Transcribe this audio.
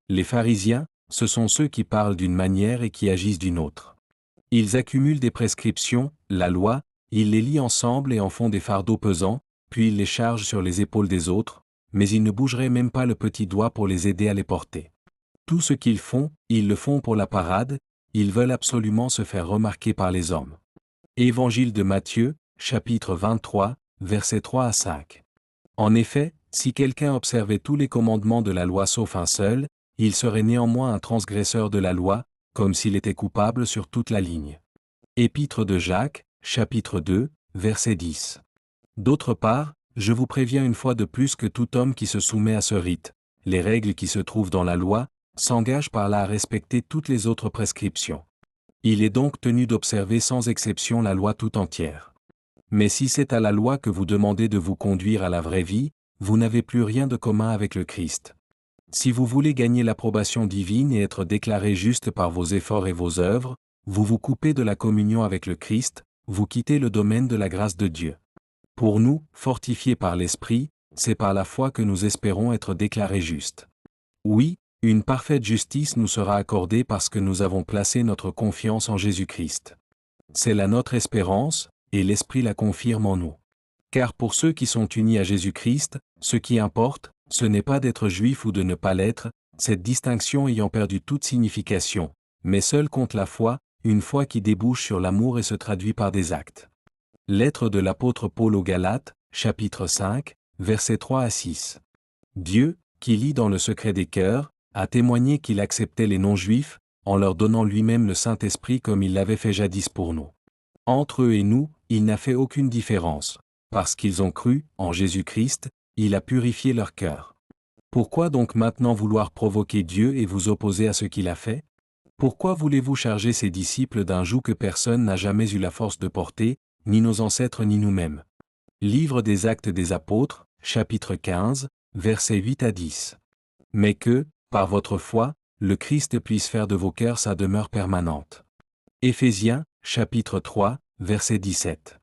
Les pharisiens, ce sont ceux qui parlent d'une manière et qui agissent d'une autre. Ils accumulent des prescriptions, la loi, ils les lient ensemble et en font des fardeaux pesants, puis ils les chargent sur les épaules des autres, mais ils ne bougeraient même pas le petit doigt pour les aider à les porter. Tout ce qu'ils font, ils le font pour la parade, ils veulent absolument se faire remarquer par les hommes. Évangile de Matthieu, chapitre 23, versets 3 à 5. En effet, si quelqu'un observait tous les commandements de la loi sauf un seul, il serait néanmoins un transgresseur de la loi, comme s'il était coupable sur toute la ligne. Épître de Jacques, chapitre 2, verset 10. D'autre part, je vous préviens une fois de plus que tout homme qui se soumet à ce rite, les règles qui se trouvent dans la loi, s'engage par là à respecter toutes les autres prescriptions. Il est donc tenu d'observer sans exception la loi tout entière. Mais si c'est à la loi que vous demandez de vous conduire à la vraie vie, vous n'avez plus rien de commun avec le Christ. Si vous voulez gagner l'approbation divine et être déclaré juste par vos efforts et vos œuvres, vous vous coupez de la communion avec le Christ, vous quittez le domaine de la grâce de Dieu. Pour nous, fortifiés par l'Esprit, c'est par la foi que nous espérons être déclarés justes. Oui, une parfaite justice nous sera accordée parce que nous avons placé notre confiance en Jésus-Christ. C'est là notre espérance, et l'Esprit la confirme en nous. Car pour ceux qui sont unis à Jésus-Christ, ce qui importe, ce n'est pas d'être juif ou de ne pas l'être, cette distinction ayant perdu toute signification, mais seule compte la foi, une foi qui débouche sur l'amour et se traduit par des actes. Lettre de l'apôtre Paul aux Galates, chapitre 5, versets 3 à 6. Dieu, qui lit dans le secret des cœurs, a témoigné qu'il acceptait les non-juifs, en leur donnant lui-même le Saint-Esprit comme il l'avait fait jadis pour nous. Entre eux et nous, il n'a fait aucune différence. Parce qu'ils ont cru, en Jésus-Christ, il a purifié leur cœur. Pourquoi donc maintenant vouloir provoquer Dieu et vous opposer à ce qu'il a fait? Pourquoi voulez-vous charger ses disciples d'un joug que personne n'a jamais eu la force de porter, ni nos ancêtres ni nous-mêmes? Livre des Actes des Apôtres, chapitre 15, versets 8 à 10. Mais que, par votre foi, le Christ puisse faire de vos cœurs sa demeure permanente. Éphésiens, chapitre 3, verset 17.